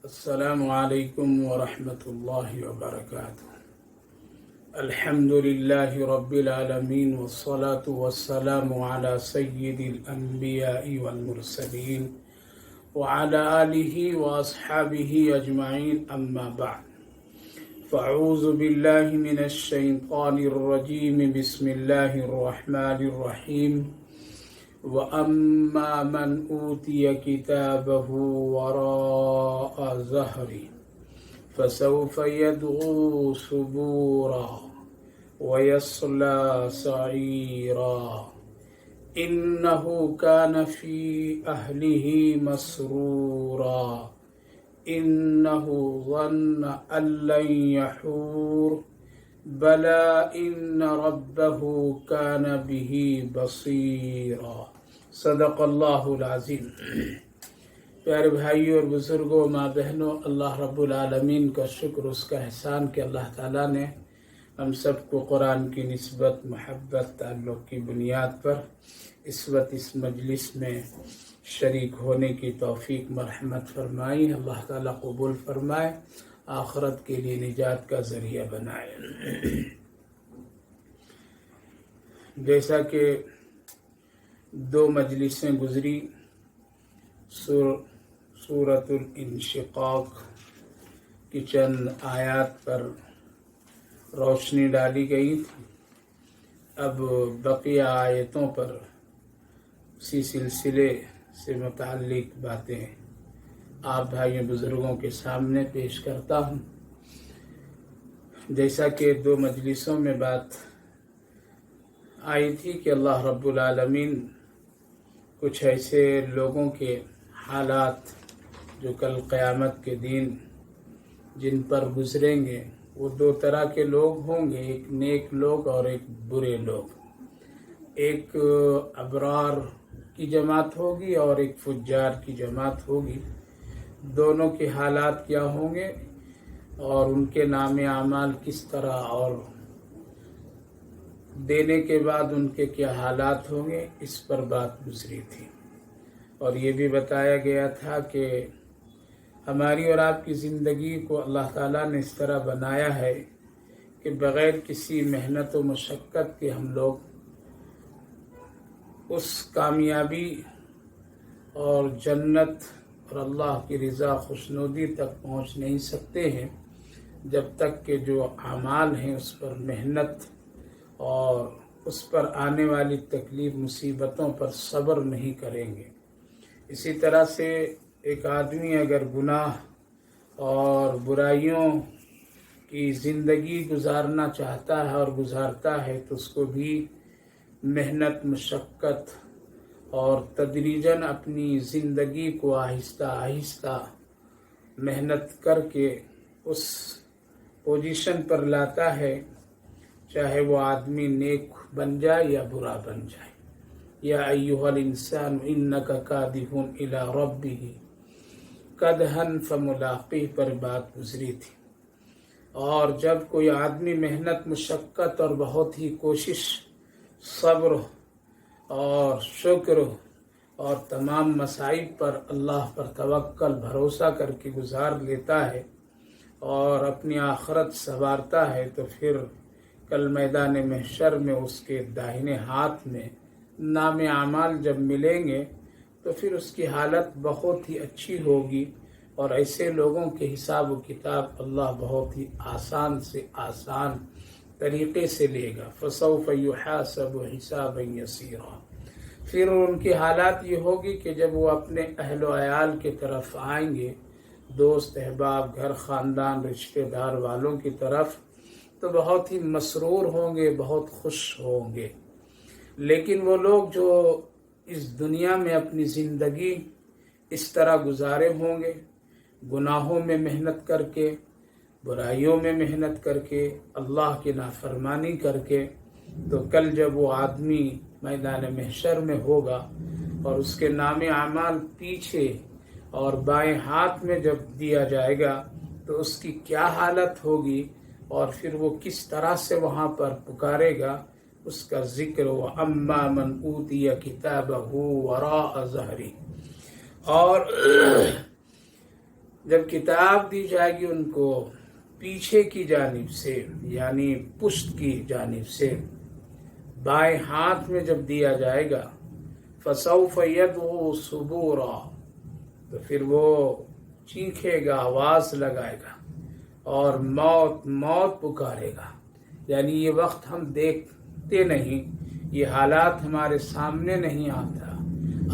السلام علیکم ورحمۃ اللہ وبرکاتہ۔ الحمد للہ رب العالمین والصلاة والسلام علی سید الانبیاء والمرسلین وعلی آلہ واصحابہ اجمعین، اما بعد فاعوذ باللہ من الشیطان الرجیم، بسم اللہ الرحمن الرحیم۔ وَأَمَّا مَنْ أُوتِيَ كِتَابَهُ وَرَاءَ ظَهْرِهِ فَسَوْفَ يَدْعُو ثُبُورًا وَيَصْلَى سَعِيرًا إِنَّهُ كَانَ فِي أَهْلِهِ مَسْرُورًا إِنَّهُ ظَنَّ أَن لَّن يَحُورَ بَلَىٰ إِنَّ رَبَّهُ كَانَ بِهِ بَصِيرًا۔ صدق اللہ العظیم۔ پیارے بھائیوں اور بزرگوں، ماں بہنوں، اللہ رب العالمین کا شکر، اس کا احسان کہ اللہ تعالیٰ نے ہم سب کو قرآن کی نسبت، محبت، تعلق کی بنیاد پر اس وقت اس مجلس میں شریک ہونے کی توفیق مرحمت فرمائی۔ اللہ تعالیٰ قبول فرمائے، آخرت کے لیے نجات کا ذریعہ بنائے۔ جیسا کہ دو مجلسیں گزری، سورۃ الانشقاق کی چند آیات پر روشنی ڈالی گئی تھی۔ اب بقیہ آیتوں پر اسی سلسلے سے متعلق باتیں آپ بھائیوں بزرگوں کے سامنے پیش کرتا ہوں۔ جیسا کہ دو مجلسوں میں بات آئی تھی کہ اللہ رب العالمین کچھ ایسے لوگوں کے حالات جو کل قیامت کے دن جن پر گزریں گے، وہ دو طرح کے لوگ ہوں گے، ایک نیک لوگ اور ایک برے لوگ۔ ایک ابرار کی جماعت ہوگی اور ایک فجار کی جماعت ہوگی۔ دونوں کے حالات کیا ہوں گے اور ان کے نام اعمال کس طرح، اور دینے کے بعد ان کے کیا حالات ہوں گے، اس پر بات گزری تھی۔ اور یہ بھی بتایا گیا تھا کہ ہماری اور آپ کی زندگی کو اللہ تعالیٰ نے اس طرح بنایا ہے کہ بغیر کسی محنت و مشقت کے ہم لوگ اس کامیابی اور جنت اور اللہ کی رضا خوشنودی تک پہنچ نہیں سکتے ہیں جب تک کہ جو اعمال ہیں اس پر محنت اور اس پر آنے والی تکلیف مصیبتوں پر صبر نہیں کریں گے۔ اسی طرح سے ایک آدمی اگر گناہ اور برائیوں کی زندگی گزارنا چاہتا ہے اور گزارتا ہے تو اس کو بھی محنت، مشقت اور تدریجاً اپنی زندگی کو آہستہ آہستہ محنت کر کے اس پوزیشن پر لاتا ہے، چاہے وہ آدمی نیک بن جائے یا برا بن جائے۔ یا ایھا الانسان انک کادح الی ربہ کدحا فملاقیہ پر بات گزری تھی۔ اور جب کوئی آدمی محنت، مشقت اور بہت ہی کوشش، صبر اور شکر اور تمام مصائب پر اللہ پر توکل، بھروسہ کر کے گزار لیتا ہے اور اپنی آخرت سنوارتا ہے، تو پھر کل میدان محشر میں اس کے داہنے ہاتھ میں نام اعمال جب ملیں گے تو پھر اس کی حالت بہت ہی اچھی ہوگی، اور ایسے لوگوں کے حساب و کتاب اللہ بہت ہی آسان سے آسان طریقے سے لے گا۔ فَسَوْفَ يُحَاسَبُ حِسَابًا يَسِيرًا۔ پھر ان کی حالات یہ ہوگی کہ جب وہ اپنے اہل و عیال کی طرف آئیں گے، دوست احباب، گھر خاندان، رشتہ دار والوں کی طرف، تو بہت ہی مسرور ہوں گے، بہت خوش ہوں گے۔ لیکن وہ لوگ جو اس دنیا میں اپنی زندگی اس طرح گزارے ہوں گے، گناہوں میں محنت کر کے، برائیوں میں محنت کر کے، اللہ کی نافرمانی کر کے، تو کل جب وہ آدمی میدان محشر میں ہوگا اور اس کے نام اعمال پیچھے اور بائیں ہاتھ میں جب دیا جائے گا تو اس کی کیا حالت ہوگی، اور پھر وہ کس طرح سے وہاں پر پکارے گا، اس کا ذکر وَأَمَّا مَنْ أُوتِيَ كِتَابَهُ وَرَاءَ ظَهْرِهِ۔ اور جب کتاب دی جائے گی ان کو پیچھے کی جانب سے یعنی پشت کی جانب سے، بائیں ہاتھ میں جب دیا جائے گا، فسوف یدعو ثبورا، تو پھر وہ چیخے گا، آواز لگائے گا اور موت موت پکارے گا۔ یعنی یہ وقت ہم دیکھتے نہیں، یہ حالات ہمارے سامنے نہیں آتا۔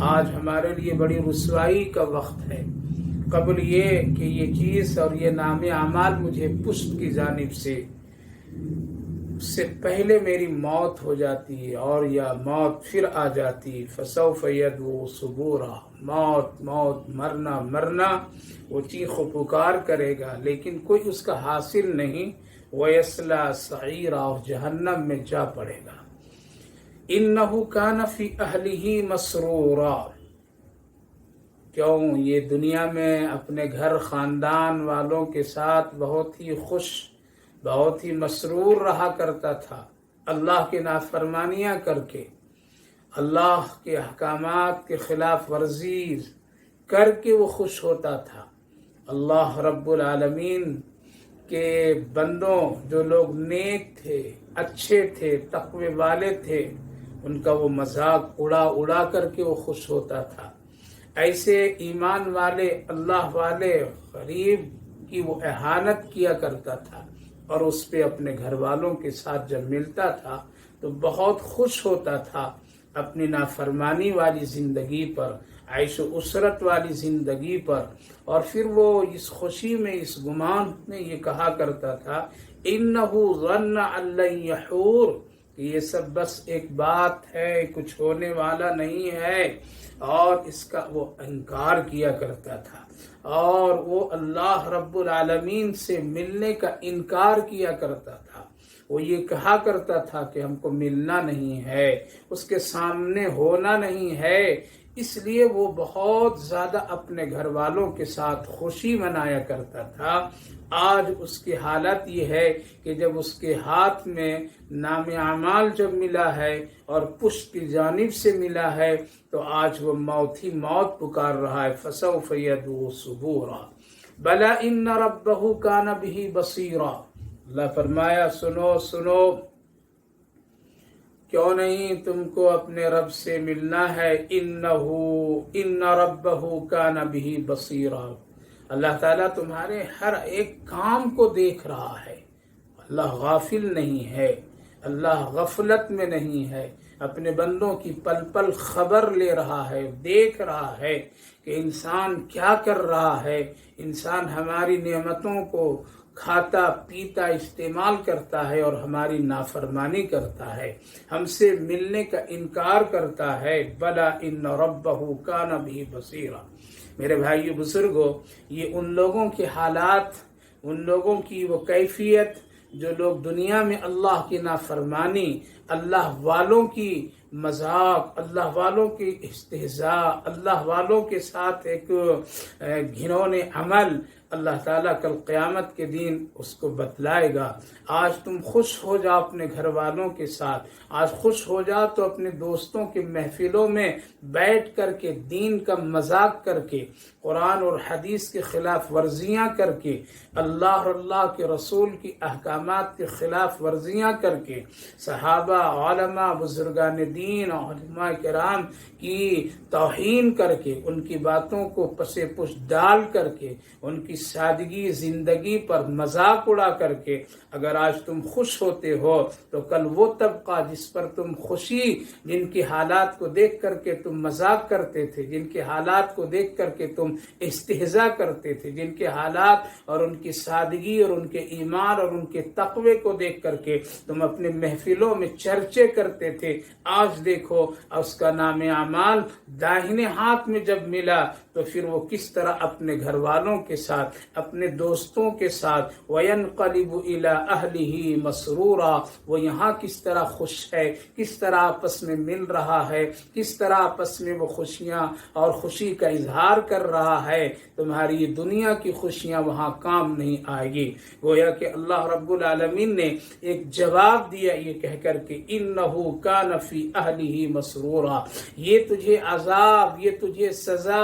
آج ہمارے لیے بڑی رسوائی کا وقت ہے، قبل یہ کہ یہ چیز اور یہ نام اعمال مجھے پشت کی جانب سے اس سے پہلے میری موت ہو جاتی اور یا موت پھر آ جاتی۔ فسوف یدعو ثبورا، موت موت، مرنا مرنا، وہ چیخ و پکار کرے گا لیکن کوئی اس کا حاصل نہیں۔ وَيَصْلَى سَعِيرًا، اور جہنم میں جا پڑے گا۔ إِنَّهُ كَانَ فِي أَهْلِهِ مَسْرُورًا، کیوں یہ دنیا میں اپنے گھر خاندان والوں کے ساتھ بہت ہی خوش، بہت ہی مسرور رہا کرتا تھا، اللہ کی نافرمانیاں کر کے، اللہ کے احکامات کے خلاف ورزی کر کے وہ خوش ہوتا تھا۔ اللہ رب العالمین کے بندوں، جو لوگ نیک تھے، اچھے تھے، تقوی والے تھے، ان کا وہ مذاق اڑا اڑا کر کے وہ خوش ہوتا تھا۔ ایسے ایمان والے، اللہ والے غریب کی وہ اہانت کیا کرتا تھا اور اس پہ اپنے گھر والوں کے ساتھ جب ملتا تھا تو بہت خوش ہوتا تھا اپنی نافرمانی والی زندگی پر، عیش و عشرت والی زندگی پر۔ اور پھر وہ اس خوشی میں، اس گمان میں یہ کہا کرتا تھا، إِنَّهُ ظَنَّ أَن لَّن يَحُورَ، کہ یہ سب بس ایک بات ہے، کچھ ہونے والا نہیں ہے، اور اس کا وہ انکار کیا کرتا تھا اور وہ اللہ رب العالمین سے ملنے کا انکار کیا کرتا تھا۔ وہ یہ کہا کرتا تھا کہ ہم کو ملنا نہیں ہے، اس کے سامنے ہونا نہیں ہے، اس لیے وہ بہت زیادہ اپنے گھر والوں کے ساتھ خوشی منایا کرتا تھا۔ آج اس کی حالت یہ ہے کہ جب اس کے ہاتھ میں نام اعمال جب ملا ہے اور پشت کی جانب سے ملا ہے تو آج وہ موت ہی موت پکار رہا ہے۔ فسوف یدعو ثبورا بلا ان ربہ کان بہ بصیرا، اللہ فرمایا سنو سنو، کیوں نہیں تم کو اپنے رب سے ملنا ہے، ان ربہ کان بہ بصیرا، اللہ تعالیٰ تمہارے ہر ایک کام کو دیکھ رہا ہے، اللہ غافل نہیں ہے، اللہ غفلت میں نہیں ہے، اپنے بندوں کی پل پل خبر لے رہا ہے، دیکھ رہا ہے کہ انسان کیا کر رہا ہے، انسان ہماری نعمتوں کو کھاتا پیتا استعمال کرتا ہے اور ہماری نافرمانی کرتا ہے، ہم سے ملنے کا انکار کرتا ہے۔ بلا ان ربہ کان بہ بصیرا، میرے بھائیو بزرگوں، یہ ان لوگوں کے حالات، ان لوگوں کی وہ کیفیت جو لوگ دنیا میں اللہ کی نافرمانی، اللہ والوں کی مذاق، اللہ والوں کی استہزاء، اللہ والوں کے ساتھ ایک گھنونے عمل، اللہ تعالیٰ کل قیامت کے دن اس کو بتلائے گا۔ آج تم خوش ہو جاؤ اپنے گھر والوں کے ساتھ، آج خوش ہو جاؤ تو اپنے دوستوں کے محفلوں میں بیٹھ کر کے دین کا مذاق کر کے، قرآن اور حدیث کے خلاف ورزیاں کر کے، اللہ اور اللہ کے رسول کی احکامات کے خلاف ورزیاں کر کے، صحابہ، علماء، بزرگان دین اور علماء کرام کی توہین کر کے، ان کی باتوں کو پس پش ڈال کر کے، ان کی سادگی زندگی پر مذاق اڑا کر کے اگر آج تم خوش ہوتے ہو تو کل وہ طبقہ جس پر تم خوشی، جن کی حالات کو دیکھ کر کے تم مذاق کرتے تھے، جن کے حالات کو دیکھ کر کے تم استہزاء کرتے تھے، جن کے حالات اور ان کی سادگی اور ان کے ایمان اور ان کے تقوی کو دیکھ کر کے تم اپنے محفلوں میں چرچے کرتے تھے، آج دیکھو اس کا نام اعمال داہنے ہاتھ میں جب ملا تو پھر وہ کس طرح اپنے گھر والوں کے ساتھ، اپنے دوستوں کے ساتھ، وَيَنْقَلِبُ إِلَىٰ أَهْلِهِ مَسْرُورًا، وہ یہاں کس طرح خوش ہے، کس طرح آپس میں مل رہا ہے، کس طرح آپس میں وہ خوشیاں اور خوشی کا اظہار کر رہا ہے۔ تمہاری یہ دنیا کی خوشیاں وہاں کام نہیں آئے گی۔ گویا کہ اللہ رب العالمین نے ایک جواب دیا یہ کہہ کر کہ إِنَّهُ كَانَ فِي أَهْلِهِ مَسْرُورًا، یہ تجھے عذاب، یہ تجھے سزا،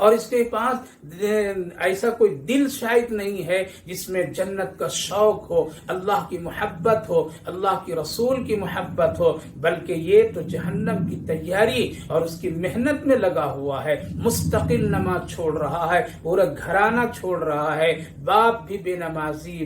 اور اس کے پاس ایسا کوئی دل شاید نہیں ہے جس میں جنت کا شوق ہو، اللہ کی محبت ہو، اللہ کی رسول کی محبت ہو، بلکہ یہ تو جہنم کی تیاری اور اس کی محنت میں لگا ہوا ہے، مستقل نماز چھوڑ رہا ہے، پورا گھرانہ چھوڑ رہا ہے، باپ بھی بے نمازی،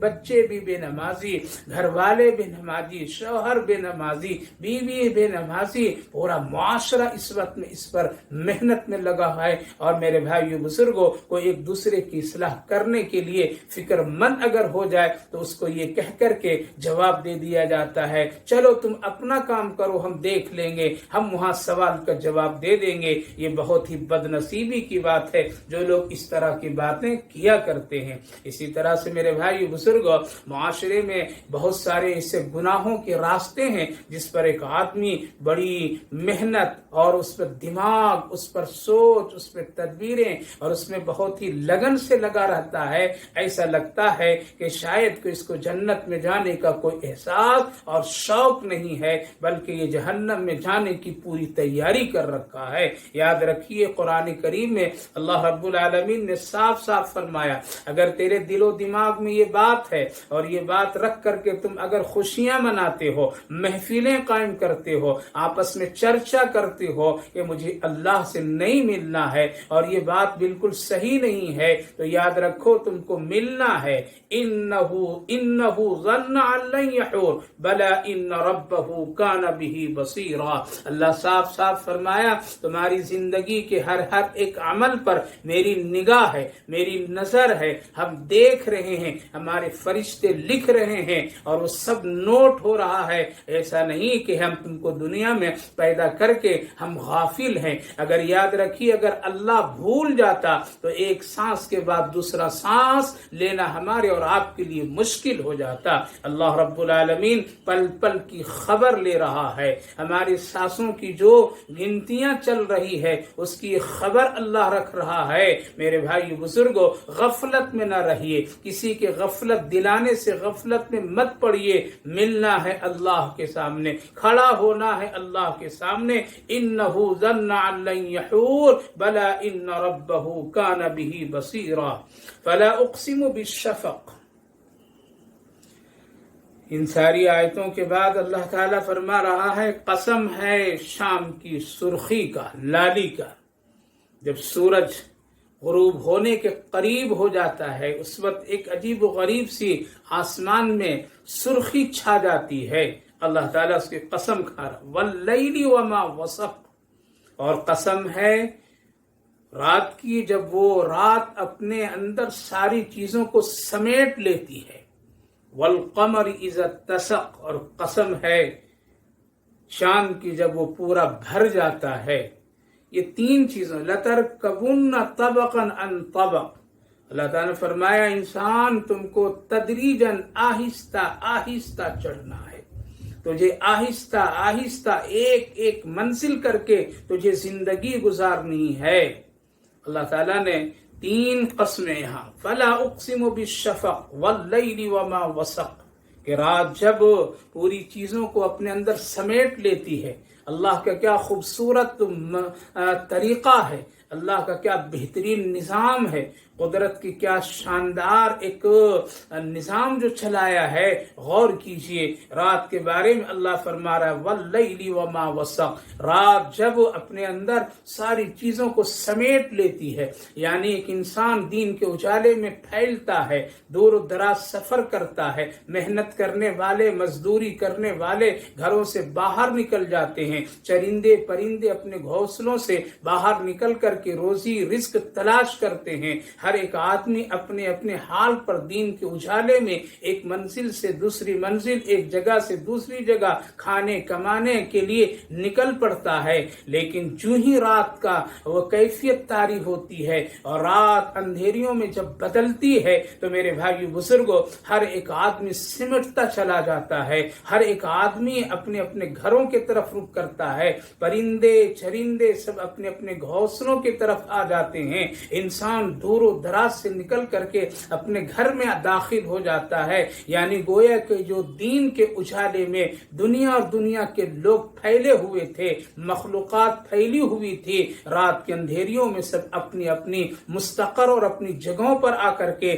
بچے بھی بے نمازی، گھر والے بے نمازی، شوہر بے نمازی، بیوی بے نمازی، پورا معاشرہ اس وقت میں اس پر محنت میں لگا ہے۔ اور میرے بھائیو بزرگوں کو ایک دوسرے کی اصلاح کرنے کے لیے فکر مند اگر ہو جائے تو اس کو یہ کہہ کر کے جواب دے دیا جاتا ہے، چلو تم اپنا کام کرو، ہم دیکھ لیں گے، ہم وہاں سوال کا جواب دے دیں گے۔ یہ بہت ہی بد نصیبی کی بات ہے جو لوگ اس طرح کی باتیں کیا کرتے ہیں۔ اسی طرح سے میرے بھائی بزرگوں، معاشرے میں بہت سارے ایسے گناہوں کے راستے ہیں جس پر ایک آدمی بڑی محنت اور اس پر دماغ، اس پر سوچ، اس پر تدبیریں اور اس میں بہت ہی لگن سے لگا رہتا ہے۔ ایسا لگتا ہے کہ شاید کہ اس کو جنت میں جانے کا کوئی احساس اور شوق نہیں ہے، بلکہ یہ جہنم میں جانے کی پوری تیاری کر رکھا ہے۔ یاد رکھیے قرآن کریم میں اللہ رب العالمین نے صاف صاف فرمایا، اگر تیرے دل و دماغ میں یہ بات ہے اور یہ بات رکھ کر کے تم اگر خوشیاں مناتے ہو، محفلیں قائم کرتے ہو، آپس میں چرچا کرتے ہو کہ مجھے اللہ سے نہیں ملنا ہے اور یہ بات بالکل صحیح نہیں ہے، تو یاد رکھو تم کو ملنا ہے۔ انہو ظن ان لن یحور بلا ان ربہ کان بہ بصیرا۔ اللہ صاف صاف فرمایا تمہاری زندگی کے ہر ایک عمل پر میری نگاہ ہے، میری نظر ہے، ہم دیکھ رہے ہیں، ہمارے فرشتے لکھ رہے ہیں اور وہ سب نوٹ ہو رہا ہے۔ ایسا نہیں کہ ہم تم کو دنیا میں پیدا کر کے ہم غافل ہیں۔ اگر یاد رکھیے اگر اللہ بھول جاتا تو ایک سانس کے بعد دوسرا سانس لینا ہمارے اور آپ کے لیے مشکل ہو جاتا۔ اللہ رب العالمین پل پل کی خبر لے رہا ہے، ہماری سانسوں کی جو گنتیاں چل رہی ہے اس کی خبر اللہ رکھ رہا ہے۔ میرے بھائی بزرگوں، غفلت میں نہ رہیے، کسی کے غفلت دلانے سے غفلت میں مت پڑیے۔ ملنا ہے اللہ کے سامنے، کھڑا ہونا ہے اللہ کے سامنے۔ انہو ظن ان لن یحور بلا ان ربہ کان بہ بصیرا فلا اقسم بالشفق۔ ان ساری آیتوں کے بعد اللہ تعالیٰ فرما رہا ہے قسم ہے شام کی سرخی کا، لالی کا۔ جب سورج غروب ہونے کے قریب ہو جاتا ہے اس وقت ایک عجیب و غریب سی آسمان میں سرخی چھا جاتی ہے۔ اللہ تعالیٰ اس کی قسم کھا رہا واللیل وما وسق، اور قسم ہے رات کی جب وہ رات اپنے اندر ساری چیزوں کو سمیٹ لیتی ہے۔ والقمر اذا اتسق، اور قسم ہے شام کی جب وہ پورا بھر جاتا ہے۔ یہ تین چیزیں لترکبن طبقا عن طبق، اللہ تعالیٰ نے فرمایا انسان تم کو تدریجاً آہستہ آہستہ چڑھنا ہے، تجھے آہستہ آہستہ ایک ایک منزل کر کے تجھے زندگی گزارنی ہے۔ اللہ تعالیٰ نے تین قسمیں یہاں، فلا اقسم بالشفق واللیل وما وسق، کہ رات جب پوری چیزوں کو اپنے اندر سمیٹ لیتی ہے۔ اللہ کا کیا خوبصورت طریقہ ہے، اللہ کا کیا بہترین نظام ہے، قدرت کی کیا شاندار ایک نظام جو چلایا ہے۔ غور کیجئے رات کے بارے میں اللہ فرما رہا ہے واللیل وما وسق، رات جب اپنے اندر ساری چیزوں کو سمیٹ لیتی ہے، یعنی ایک انسان دین کے اجالے میں پھیلتا ہے، دور و دراز سفر کرتا ہے، محنت کرنے والے، مزدوری کرنے والے گھروں سے باہر نکل جاتے ہیں، چرندے پرندے اپنے گھونسلوں سے باہر نکل کر کے روزی رزق تلاش کرتے ہیں۔ ہر ایک آدمی اپنے اپنے حال پر دین کے اجالے میں ایک منزل سے دوسری منزل، ایک جگہ سے دوسری جگہ کھانے کمانے کے لیے نکل پڑتا ہے۔ لیکن جو ہی رات کا وہ کیفیت طاری ہوتی ہے اور رات اندھیریوں میں جب بدلتی ہے تو میرے بھائی بزرگوں ہر ایک آدمی سمٹتا چلا جاتا ہے، ہر ایک آدمی اپنے اپنے گھروں کے طرف رخ کرتا ہے، پرندے چرندے سب اپنے اپنے گھونسلوں کے کی طرف آ جاتے ہیں، انسان دور و دراز سے نکل کر کے اپنے گھر میں داخل ہو جاتا ہے، یعنی گویا کہ جو دین کے اجالے میں دنیا اور دنیا کے لوگ پھیلے ہوئے تھے، مخلوقات پھیلی ہوئی تھی، رات کے اندھیریوں میں سب اپنی اپنی مستقر اور اپنی جگہوں پر آ کر کے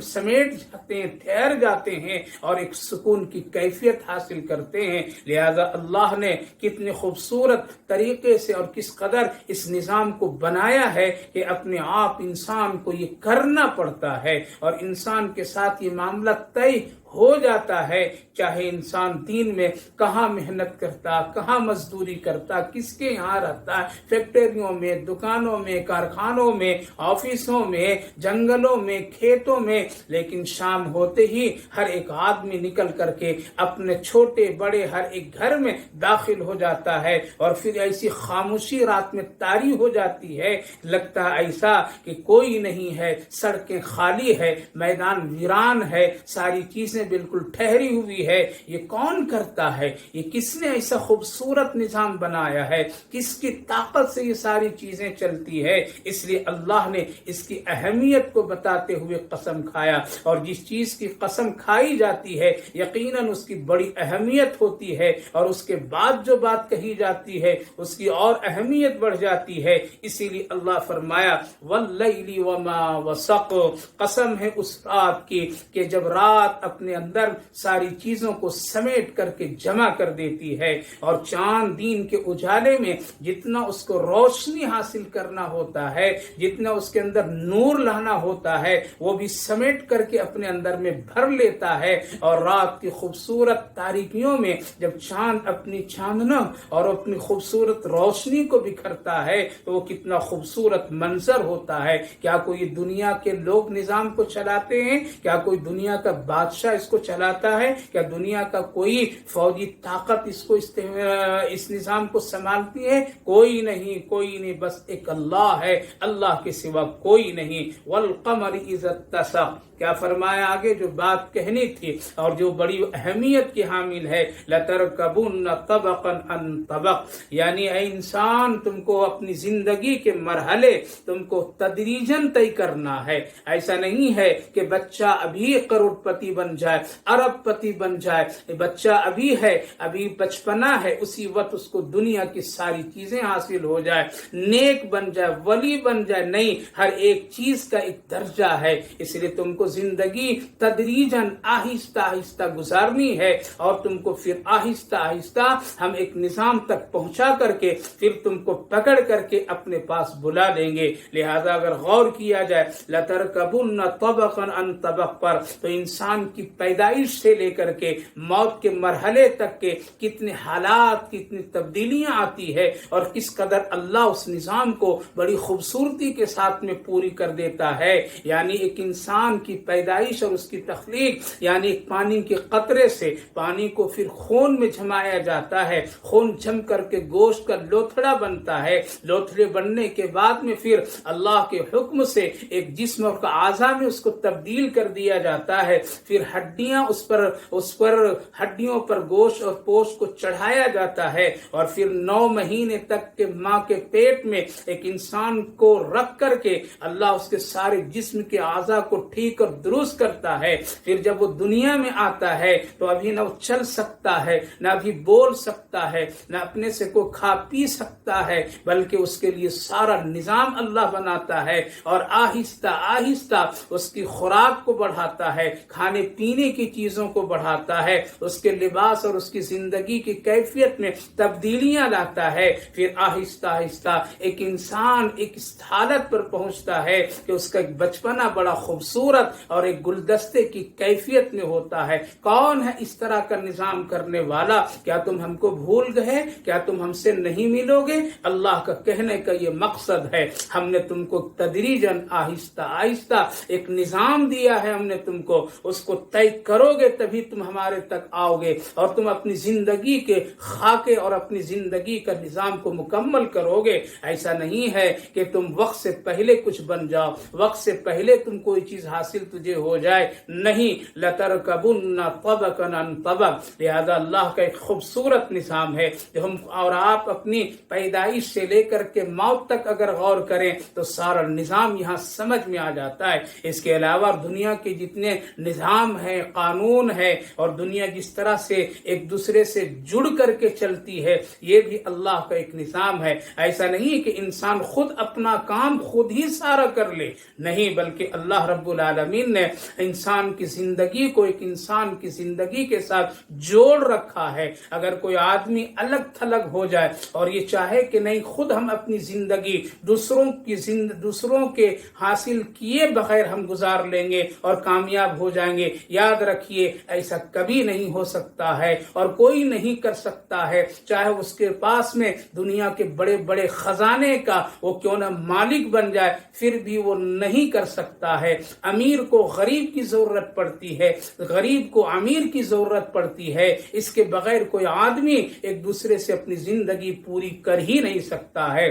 سمیٹ جاتے ہیں، ٹھہر جاتے ہیں اور ایک سکون کی کیفیت حاصل کرتے ہیں۔ لہذا اللہ نے کتنے خوبصورت طریقے سے اور کس قدر اس نظام کو بنایا ہے کہ اپنے آپ انسان کو یہ کرنا پڑتا ہے اور انسان کے ساتھ یہ معاملہ طے ہو جاتا ہے، چاہے انسان دین میں کہاں محنت کرتا، کہاں مزدوری کرتا، کس کے یہاں رہتا، فیکٹریوں میں، دکانوں میں، کارخانوں میں، آفسوں میں، جنگلوں میں، کھیتوں میں، لیکن شام ہوتے ہی ہر ایک آدمی نکل کر کے اپنے چھوٹے بڑے ہر ایک گھر میں داخل ہو جاتا ہے، اور پھر ایسی خاموشی رات میں طاری ہو جاتی ہے، لگتا ہے ایسا کہ کوئی نہیں ہے، سڑکیں خالی ہے، میدان ویران ہے، ساری چیزیں بالکل ٹھہری ہوئی ہے۔ یہ کون کرتا ہے؟ یہ کس نے ایسا خوبصورت نظام بنایا ہے؟ کس کی طاقت سے یہ ساری چیزیں چلتی ہے؟ اس لیے اللہ نے اس کی اہمیت کو بتاتے ہوئے قسم کھایا، اور جس چیز کی قسم کھائی جاتی ہے یقیناً اس کی بڑی اہمیت ہوتی ہے، اور اس کے بعد جو بات کہی جاتی ہے اس کی اور اہمیت بڑھ جاتی ہے۔ اسی لیے اللہ فرمایا واللیل وما وسق، قسم ہے اس رات کی کہ جب رات اپنے اندر ساری چیزوں کو سمیٹ کر کے جمع کر دیتی ہے، اور چاند دین کے اجالے میں جتنا اس کو روشنی حاصل کرنا ہوتا ہے، جتنا اس کے اندر نور لانا ہوتا ہے، وہ بھی سمیٹ کر کے اپنے اندر میں بھر لیتا ہے، اور رات کی خوبصورت تاریکیوں میں جب چاند اپنی چاندنا اور اپنی خوبصورت روشنی کو بکھرتا ہے تو وہ کتنا خوبصورت منظر ہوتا ہے۔ کیا کوئی دنیا کے لوگ نظام کو چلاتے ہیں؟ کیا کوئی دنیا کا بادشاہ اس کو چلاتا ہے؟ کیا دنیا کا کوئی فوجی طاقت اس نظام کو سنبھالتی ہے؟ کوئی نہیں، کوئی نہیں، بس ایک اللہ ہے، اللہ کے سوا کوئی نہیں۔ والقمر اذا اتسق، کیا فرمایا آگے جو بات کہنی تھی اور جو بڑی اہمیت کی حامل ہے، لترکبن طبقا عن طبق، یعنی اے انسان تم کو اپنی زندگی کے مرحلے تم کو تدریجاً طے کرنا ہے۔ ایسا نہیں ہے کہ بچہ ابھی کروڑ پتی بن جائے، ارب پتی بن جائے، بچہ ابھی ہے، ابھی بچپنا ہے، اسی وقت اس کو دنیا کی ساری چیزیں حاصل ہو جائے، نیک بن جائے، ولی بن جائے، نہیں، ہر ایک چیز کا ایک درجہ ہے۔ اس لیے تم کو زندگی تدریجاً آہستہ آہستہ گزارنی ہے، اور تم کو پھر آہستہ آہستہ ہم ایک نظام تک پہنچا کر کے پھر تم کو پکڑ کر کے اپنے پاس بلا دیں گے۔ لہذا اگر غور کیا جائے لترکبن طبقا عن طبق پر، تو انسان کی پیدائش سے لے کر کے موت کے مرحلے تک کے کتنے حالات، کتنی تبدیلیاں آتی ہے، اور کس قدر اللہ اس نظام کو بڑی خوبصورتی کے ساتھ میں پوری کر دیتا ہے۔ یعنی ایک انسان کی پیدائش اور اس کی تخلیق، یعنی ایک پانی کے قطرے سے پانی کو پھر خون میں جمایا جاتا ہے، خون جم کر کے گوشت کا لوتھڑا بنتا ہے، لوتھڑے بننے کے بعد میں پھر اللہ کے حکم سے ایک جسم اور اعضاء میں اس کو تبدیل کر دیا جاتا ہے، پھر ہڈیاں اس پر ہڈیوں پر گوشت اور پوست کو چڑھایا جاتا ہے، اور پھر 9 مہینے تک کے ماں کے پیٹ میں ایک انسان کو رکھ کر کے اللہ اس کے سارے جسم کے اعضاء کو ٹھیک اور درست کرتا ہے۔ پھر جب وہ دنیا میں آتا ہے تو ابھی نہ وہ چل سکتا ہے، نہ ابھی بول سکتا ہے، نہ اپنے سے کو کھا پی سکتا ہے، بلکہ اس کے لیے سارا نظام اللہ بناتا ہے، اور آہستہ آہستہ اس کی خوراک کو بڑھاتا ہے، کھانے پینے کی چیزوں کو بڑھاتا ہے، اس کے لباس اور اس کی زندگی کی کیفیت میں تبدیلیاں لاتا ہے، پھر آہستہ آہستہ ایک انسان ایک حالت پر پہنچتا ہے کہ اس کا ایک بچپنا بڑا خوبصورت اور ایک گلدستے کی کیفیت میں ہوتا ہے۔ کون ہے اس طرح کا نظام کرنے والا؟ کیا تم ہم کو بھول گئے؟ کیا تم ہم سے نہیں ملو گے؟ اللہ کا کہنے کا یہ مقصد ہے، ہم نے تم کو تدریجاً آہستہ آہستہ ایک نظام دیا ہے، ہم نے تم کو اس کو طے طے کرو گے تبھی تم ہمارے تک آؤ گے، اور تم اپنی زندگی کے خاکے اور اپنی زندگی کا نظام کو مکمل کرو گے۔ ایسا نہیں ہے کہ تم وقت سے پہلے کچھ بن جاؤ، وقت سے پہلے تم کوئی چیز حاصل تجھے ہو جائے، نہیں، لَتَرْكَبُنَّ طَبَقًا عَنْ طَبَقٍ۔ لہذا اللہ کا ایک خوبصورت نظام ہے جو ہم اور آپ اپنی پیدائش سے لے کر کے موت تک اگر غور کریں تو سارا نظام یہاں سمجھ میں آ جاتا ہے۔ اس کے علاوہ دنیا کے جتنے نظام ہیں، قانون ہے، اور دنیا جس طرح سے ایک دوسرے سے جڑ کر کے چلتی ہے، یہ بھی اللہ کا ایک نظام ہے۔ ایسا نہیں کہ انسان خود اپنا کام خود ہی سارا کر لے، نہیں، بلکہ اللہ رب العالمین نے انسان کی زندگی کو ایک انسان کی زندگی کے ساتھ جوڑ رکھا ہے۔ اگر کوئی آدمی الگ تھلگ ہو جائے اور یہ چاہے کہ نہیں خود ہم اپنی زندگی دوسروں کے حاصل کیے بغیر ہم گزار لیں گے اور کامیاب ہو جائیں گے، یاد رکھیے ایسا کبھی نہیں ہو سکتا ہے اور کوئی نہیں کر سکتا ہے، چاہے اس کے پاس میں دنیا کے بڑے بڑے خزانے کا وہ کیوں نہ مالک بن جائے، پھر بھی وہ نہیں کر سکتا ہے۔ امیر کو غریب کی ضرورت پڑتی ہے، غریب کو امیر کی ضرورت پڑتی ہے، اس کے بغیر کوئی آدمی ایک دوسرے سے اپنی زندگی پوری کر ہی نہیں سکتا ہے۔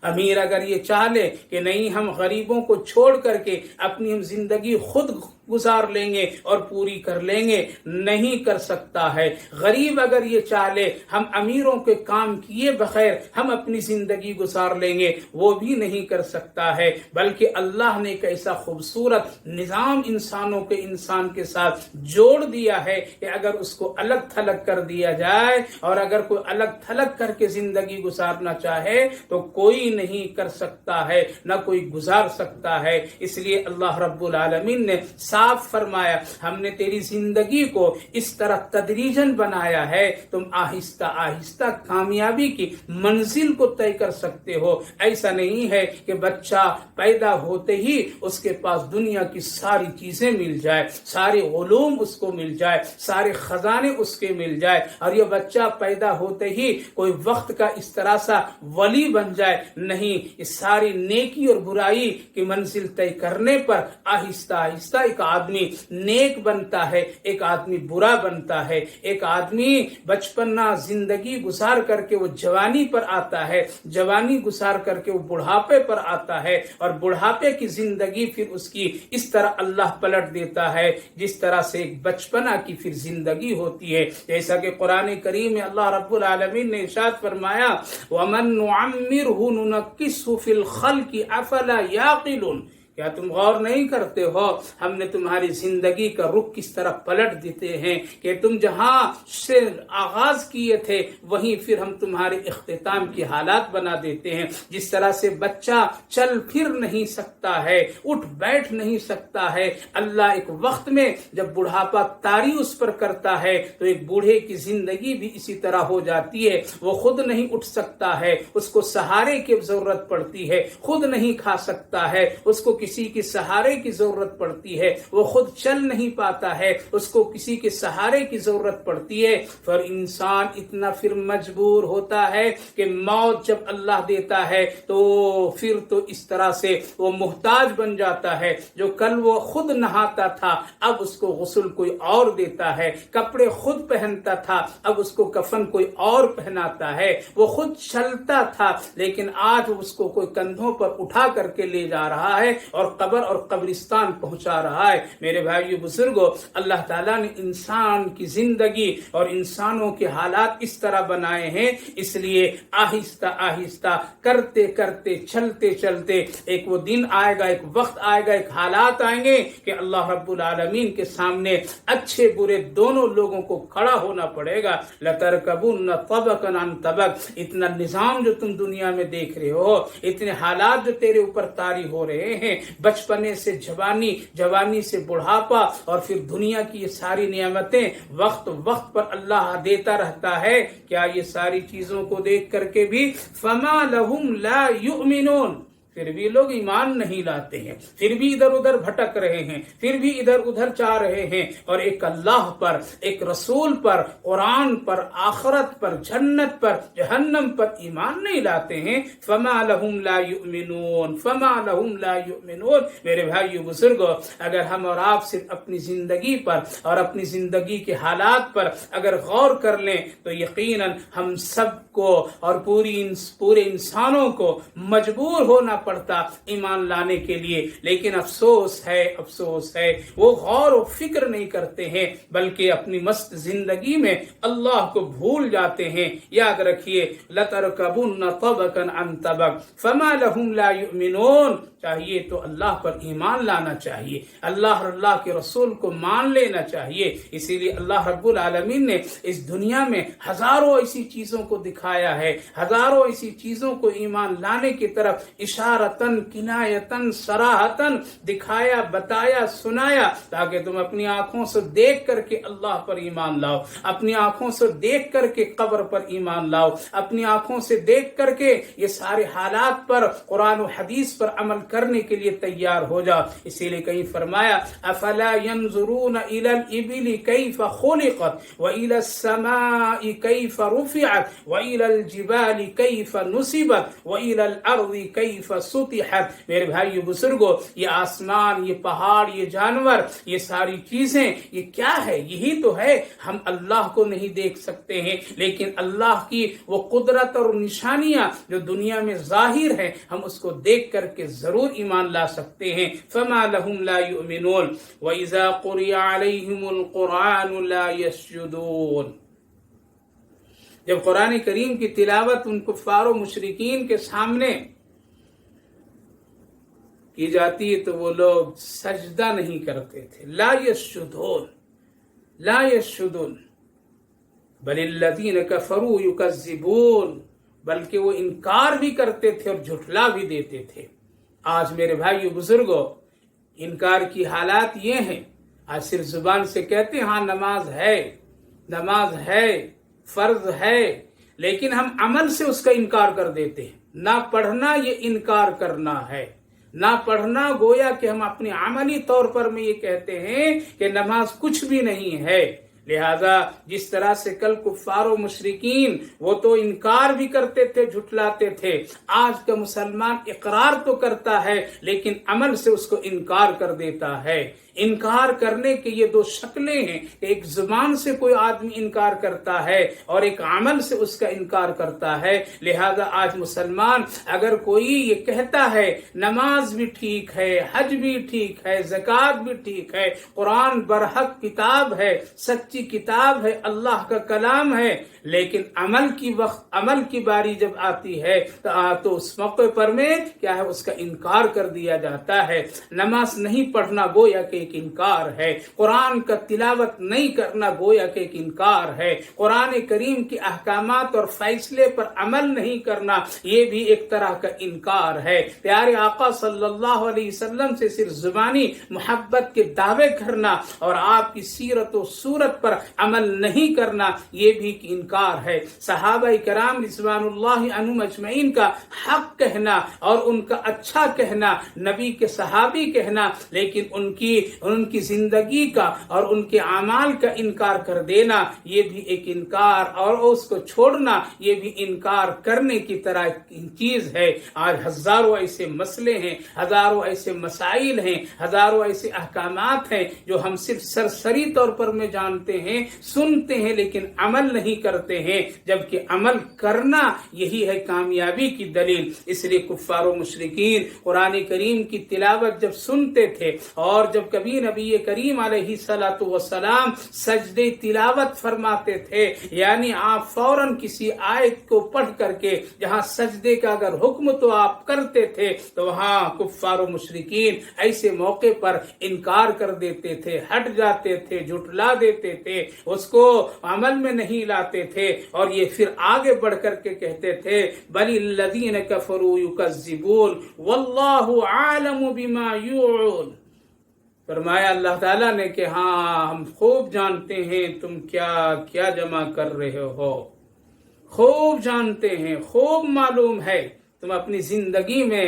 امیر اگر یہ چاہ لے کہ نہیں ہم غریبوں کو چھوڑ کر کے اپنی ہم زندگی خود گزار لیں گے اور پوری کر لیں گے، نہیں کر سکتا ہے۔ غریب اگر یہ چاہ لے ہم امیروں کے کام کیے بغیر ہم اپنی زندگی گزار لیں گے، وہ بھی نہیں کر سکتا ہے۔ بلکہ اللہ نے ایک ایسا خوبصورت نظام انسان کے ساتھ جوڑ دیا ہے کہ اگر اس کو الگ تھلگ کر دیا جائے اور اگر کوئی الگ تھلگ کر کے زندگی گزارنا چاہے تو کوئی نہیں کر سکتا ہے، نہ کوئی گزار سکتا ہے۔ اس لیے اللہ رب العالمین نے صاف فرمایا ہم نے تیری زندگی کو اس طرح تدریجاً بنایا ہے، تم آہستہ آہستہ کامیابی کی منزل کو طے کر سکتے ہو۔ ایسا نہیں ہے کہ بچہ پیدا ہوتے ہی اس کے پاس دنیا کی ساری چیزیں مل جائے، سارے علوم اس کو مل جائے، سارے خزانے اس کے مل جائے، اور یہ بچہ پیدا ہوتے ہی کوئی وقت کا اس طرح سا ولی بن جائے، نہیں، اس ساری نیکی اور برائی کی منزل طے کرنے پر آہستہ آہستہ ایک آدمی نیک بنتا ہے، ایک آدمی برا بنتا ہے، ایک آدمی بچپنا زندگی گزار کر کے وہ جوانی پر آتا ہے، جوانی گزار کر کے وہ بڑھاپے پر آتا ہے، اور بڑھاپے کی زندگی پھر اس کی اس طرح اللہ پلٹ دیتا ہے جس طرح سے ایک بچپنا کی پھر زندگی ہوتی ہے۔ جیسا کہ قرآن کریم میں اللہ رب العالمین نے ارشاد فرمایا وَمَن نُعَمِّرْهُ نُنَكِّسْهُ فِي الْخَلْقِ أَفَلَا يَعْقِلُونَ۔ کیا تم غور نہیں کرتے ہو ہم نے تمہاری زندگی کا رخ کس طرح پلٹ دیتے ہیں کہ تم جہاں سے آغاز کیے تھے وہیں پھر ہم تمہارے اختتام کی حالات بنا دیتے ہیں۔ جس طرح سے بچہ چل پھر نہیں سکتا ہے، اٹھ بیٹھ نہیں سکتا ہے، اللہ ایک وقت میں جب بڑھاپا طاری اس پر کرتا ہے تو ایک بوڑھے کی زندگی بھی اسی طرح ہو جاتی ہے، وہ خود نہیں اٹھ سکتا ہے، اس کو سہارے کی ضرورت پڑتی ہے، خود نہیں کھا سکتا ہے، اس کو کسی کے سہارے کی ضرورت پڑتی ہے، وہ خود چل نہیں پاتا ہے، اس کو کسی کے سہارے کی ضرورت پڑتی ہے۔ پر انسان اتنا پھر مجبور ہوتا ہے کہ موت جب اللہ دیتا ہے تو پھر تو اس طرح سے وہ محتاج بن جاتا ہے۔ جو کل وہ خود نہاتا تھا اب اس کو غسل کوئی اور دیتا ہے، کپڑے خود پہنتا تھا اب اس کو کفن کوئی اور پہناتا ہے، وہ خود چلتا تھا لیکن آج اس کو کوئی کندھوں پر اٹھا کر کے لے جا رہا ہے اور قبر اور قبرستان پہنچا رہا ہے۔ میرے بھائیو بزرگوں، اللہ تعالیٰ نے انسان کی زندگی اور انسانوں کے حالات اس طرح بنائے ہیں، اس لیے آہستہ آہستہ کرتے کرتے چلتے چلتے ایک وہ دن آئے گا، ایک وقت آئے گا، ایک حالات آئیں گے کہ اللہ رب العالمین کے سامنے اچھے برے دونوں لوگوں کو کھڑا ہونا پڑے گا۔ لَتَرْكَبُنَّ طَبَقًا عَنْ طَبَقٍ۔ اتنا نظام جو تم دنیا میں دیکھ رہے ہو، اتنے حالات جو تیرے اوپر طاری ہو رہے ہیں، بچپنے سے جوانی، جوانی سے بڑھاپا، اور پھر دنیا کی یہ ساری نعمتیں وقت وقت پر اللہ دیتا رہتا ہے، کیا یہ ساری چیزوں کو دیکھ کر کے بھی فَمَا لَهُمْ لَا يُؤْمِنُونَ، پھر بھی لوگ ایمان نہیں لاتے ہیں، پھر بھی ادھر ادھر بھٹک رہے ہیں، پھر بھی ادھر ادھر چاہ رہے ہیں، اور ایک اللہ پر، ایک رسول پر، قرآن پر، آخرت پر، جنت پر، جہنم پر ایمان نہیں لاتے ہیں۔ فما لہم لا یؤمنون، فما لہم لا یؤمنون۔ میرے بھائیو بزرگو، اگر ہم اور آپ صرف اپنی زندگی پر اور اپنی زندگی کے حالات پر اگر غور کر لیں تو یقیناً ہم سب کو اور پورے انسانوں کو مجبور ہونا پڑتا ایمان لانے کے لیے، لیکن افسوس ہے وہ غور و فکر نہیں کرتے ہیں، بلکہ اپنی مست زندگی میں اللہ کو بھول جاتے ہیں۔ یاد رکھیے لَتَرْكَبُنَّ طَبَقًا عَنْ طَبَقٍ فَمَا لَهُمْ لَا يُؤْمِنُونَ۔ چاہیے تو اللہ پر ایمان لانا چاہیے، اللہ اور اللہ کے رسول کو مان لینا چاہیے۔ اسی لیے اللہ رب العالمین نے اس دنیا میں ہزاروں ایسی چیزوں کو دکھایا ہے، ہزاروں ایسی چیزوں کو ایمان لانے کی طرف اشارتاً، کنایتاً، صراحتاً دکھایا، بتایا، سنایا، تاکہ تم اپنی آنکھوں سے دیکھ کر کے اللہ پر ایمان لاؤ، اپنی آنکھوں سے دیکھ کر کے قبر پر ایمان لاؤ، اپنی آنکھوں سے دیکھ کر کے یہ سارے حالات پر، قرآن و حدیث پر عمل کرنے کے لیے تیار ہو جاؤ۔ اسی لیے کہیں فرمایا افلا ينظرون الى الابل كيف خلقت والى السماء كيف رفعت والى الجبال كيف نصبت والى الارض كيف سطحت۔ میرے بھائیو بزرگو، یہ آسمان، یہ پہاڑ، یہ جانور، یہ ساری چیزیں، یہ کیا ہے؟ یہی تو ہے۔ ہم اللہ کو نہیں دیکھ سکتے ہیں، لیکن اللہ کی وہ قدرت اور نشانیاں جو دنیا میں ظاہر ہیں، ہم اس کو دیکھ کر کے ضرور ایمان لا سکتے ہیں۔ فما لهم لا يؤمنون واذا قرئ عليهم القرآن لا يسجدون۔ جب قرآن کریم کی تلاوت ان کفار و مشرکین کے سامنے کی جاتی ہے تو وہ لوگ سجدہ نہیں کرتے تھے۔ لا يسجدون، لا يسجدون، بل الذين كفروا يكذبون، بلکہ وہ انکار بھی کرتے تھے اور جھٹلا بھی دیتے تھے۔ آج میرے بھائیو بزرگو، انکار کی حالات یہ ہیں، آج صرف زبان سے کہتے ہیں ہاں نماز ہے، فرض ہے، لیکن ہم عمل سے اس کا انکار کر دیتے ہیں۔ نہ پڑھنا یہ انکار کرنا ہے، نہ پڑھنا گویا کہ ہم اپنے عملی طور پر میں یہ کہتے ہیں کہ نماز کچھ بھی نہیں ہے۔ لہذا جس طرح سے کل کفار و مشرکین وہ تو انکار بھی کرتے تھے، جھٹلاتے تھے، آج کا مسلمان اقرار تو کرتا ہے لیکن عمل سے اس کو انکار کر دیتا ہے۔ انکار کرنے کے یہ دو شکلیں ہیں کہ ایک زبان سے کوئی آدمی انکار کرتا ہے اور ایک عمل سے اس کا انکار کرتا ہے۔ لہذا آج مسلمان اگر کوئی یہ کہتا ہے نماز بھی ٹھیک ہے، حج بھی ٹھیک ہے، زکوٰۃ بھی ٹھیک ہے، قرآن برحق کتاب ہے، سچی کتاب ہے، اللہ کا کلام ہے، لیکن عمل کی باری جب آتی ہے تو اس موقع پر میں کیا ہے، اس کا انکار کر دیا جاتا ہے۔ نماز نہیں پڑھنا گویا کہ ایک انکار ہے، قرآن کا تلاوت نہیں کرنا گویا کہ ایک انکار ہے، قرآن کریم کے احکامات اور فیصلے پر عمل نہیں کرنا یہ بھی ایک طرح کا انکار ہے۔ پیارے آقا صلی اللہ علیہ وسلم سے صرف زبانی محبت کے دعوے کرنا اور آپ کی سیرت و صورت پر عمل نہیں کرنا یہ بھی ایک انکار ہے۔ صحابہ کرام رضوان اللہ عنہم اجمعین کا حق کہنا اور ان کا اچھا کہنا، نبی کے صحابی کہنا، لیکن ان کی زندگی کا اور ان کے اعمال کا انکار کر دینا یہ بھی ایک انکار، اور اس کو چھوڑنا یہ بھی انکار کرنے کی طرح چیز ہے۔ آج ہزاروں ایسے مسئلے ہیں، ہزاروں ایسے مسائل ہیں، ہزاروں ایسے احکامات ہیں جو ہم صرف سرسری طور پر میں جانتے ہیں، سنتے ہیں، لیکن عمل نہیں کرتے ہیں، جبکہ عمل کرنا یہی ہے کامیابی کی دلیل۔ اس لیے کفار و مشرکین قرآن کریم کی تلاوت جب سنتے تھے اور جب کبھی نبی کریم علیہ السلام سجدے تلاوت فرماتے تھے، یعنی آپ فوراً کسی آیت کو پڑھ کر کے جہاں سجدے کا اگر حکم تو آپ کرتے تھے تو وہاں کفار و مشرکین ایسے موقع پر انکار کر دیتے تھے، ہٹ جاتے تھے، جھٹلا دیتے تھے، اس کو عمل میں نہیں لاتے تھے، اور یہ پھر آگے بڑھ کر کے کہتے تھے بل الذین کفروا یکذبون واللہ عالم بما یوعون۔ فرمایا اللہ تعالیٰ نے کہ ہاں ہم خوب جانتے ہیں تم کیا جمع کر رہے ہو، خوب جانتے ہیں، خوب معلوم ہے تم اپنی زندگی میں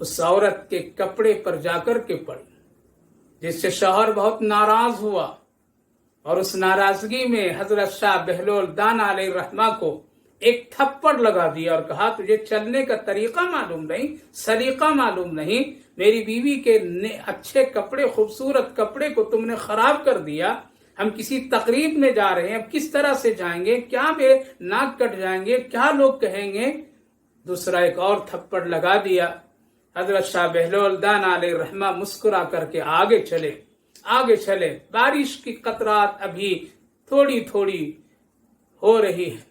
اس عورت کے کپڑے پر جا کر کے پڑی، جس سے شوہر بہت ناراض ہوا، اور اس ناراضگی میں حضرت شاہ بہلول دان علیہ الرحمہ کو ایک تھپڑ لگا دیا اور کہا تجھے چلنے کا طریقہ معلوم نہیں، سلیقہ معلوم نہیں، میری بیوی کے اچھے کپڑے، خوبصورت کپڑے کو تم نے خراب کر دیا، ہم کسی تقریب میں جا رہے ہیں، اب کس طرح سے جائیں گے، کیا میرے ناک کٹ جائیں گے، کیا لوگ کہیں گے۔ دوسرا ایک اور تھپڑ لگا دیا۔ حضرت شاہ بہلول دان علیہ الرحمہ مسکرا کر کے آگے چلے، بارش کی قطرات ابھی تھوڑی تھوڑی ہو رہی ہے۔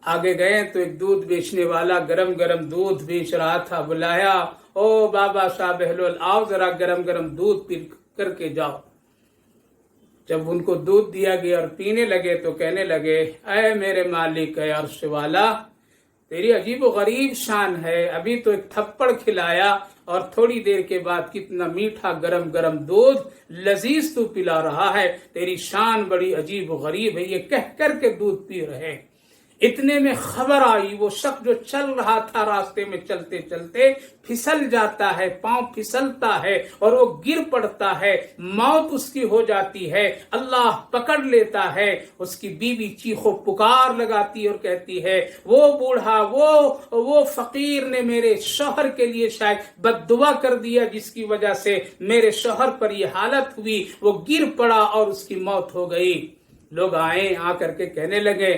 آگے گئے تو ایک دودھ بیچنے والا گرم گرم دودھ بیچ رہا تھا، بلایا، او بابا شاہ بہلول آؤ ذرا گرم گرم دودھ پی کر کے جاؤ۔ جب ان کو دودھ دیا گیا اور پینے لگے تو کہنے لگے، اے میرے مالک، اے عرش والا، تیری عجیب و غریب شان ہے، ابھی تو ایک تھپڑ کھلایا اور تھوڑی دیر کے بعد کتنا میٹھا گرم گرم دودھ لذیذ تو پلا رہا ہے، تیری شان بڑی عجیب و غریب ہے، یہ کہہ کر کے دودھ پی رہے۔ اتنے میں خبر آئی، وہ شخص جو چل رہا تھا راستے میں چلتے چلتے پھسل جاتا ہے، پاؤں پھسلتا ہے اور وہ گر پڑتا ہے، موت اس کی ہو جاتی ہے، اللہ پکڑ لیتا ہے۔ اس کی بیوی چیخو پکار لگاتی اور کہتی ہے، وہ بوڑھا، وہ فقیر نے میرے شوہر کے لیے شاید بد دعا کر دیا، جس کی وجہ سے میرے شوہر پر یہ حالت ہوئی، وہ گر پڑا اور اس کی موت ہو گئی۔ لوگ آئے، آ کر کے کہنے لگے،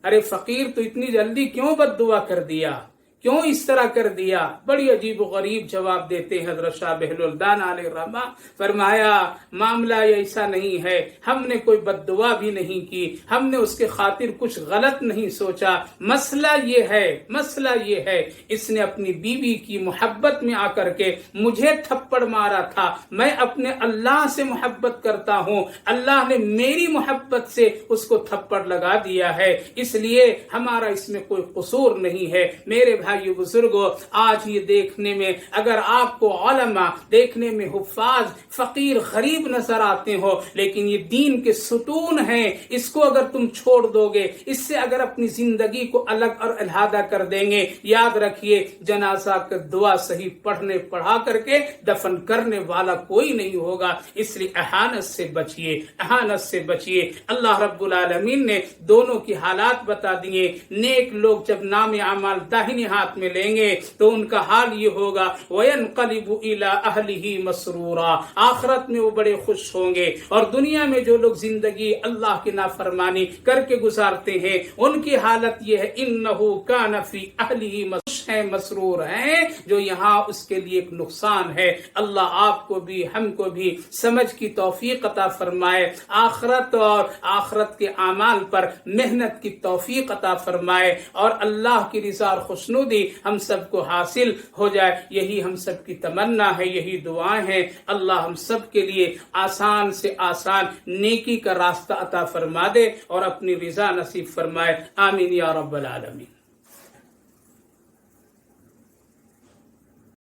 ارے فقیر تو اتنی جلدی کیوں بد دعا کر دیا، کیوں اس طرح کر دیا؟ بڑی عجیب و غریب جواب دیتے ہیں حضرت شاہ بہلول دان علیہ الرحمہ۔ فرمایا، معاملہ ایسا نہیں ہے، ہم نے کوئی بد دعا بھی نہیں کی، ہم نے اس کے خاطر کچھ غلط نہیں سوچا، مسئلہ یہ ہے اس نے اپنی بیوی کی محبت میں آ کر کے مجھے تھپڑ مارا تھا، میں اپنے اللہ سے محبت کرتا ہوں، اللہ نے میری محبت سے اس کو تھپڑ لگا دیا ہے، اس لیے ہمارا اس میں کوئی قصور نہیں ہے۔ میرے بھائیو بزرگوں، آج یہ دیکھنے میں اگر آپ کو علماء دیکھنے میں حفاظ فقیر غریب نظر آتے ہو، لیکن یہ دین کے ستون ہیں، اس کو اگر تم چھوڑ دو گے، اس سے اگر اپنی زندگی کو الگ اور علیحدہ کر دیں گے، یاد رکھیے جنازہ کا دعا صحیح پڑھا کر کے دفن کرنے والا کوئی نہیں ہوگا۔ اس لیے احانت سے بچیے۔ اللہ رب العالمین نے دونوں کی حالات بتا دیے۔ نیک لوگ جب نام اعمال داہنے ہاتھ میں لیں گے تو ان کا حال یہ ہوگا، وَيَنْقَلِبُ إِلَىٰ أَهْلِهِ مَسْرُورًا، آخرت میں وہ بڑے خوش ہوں گے۔ اور دنیا میں جو لوگ زندگی اللہ کی نافرمانی کر کے گزارتے ہیں، ان کی حالت یہ ہے، إِنَّهُ كَانَ فِي أَهْلِهِ مسرور ہیں، جو یہاں اس کے لیے ایک نقصان ہے۔ اللہ آپ کو بھی ہم کو بھی سمجھ کی توفیق عطا فرمائے، آخرت اور آخرت کے اعمال پر محنت کی توفیق عطا فرمائے، اور اللہ کی رضا اور خوشنودی ہم سب کو حاصل ہو جائے، یہی ہم سب کی تمنا ہے، یہی دعائیں ہیں۔ اللہ ہم سب کے لیے آسان سے آسان نیکی کا راستہ عطا فرما دے اور اپنی رضا نصیب فرمائے، آمین یا رب العالمین۔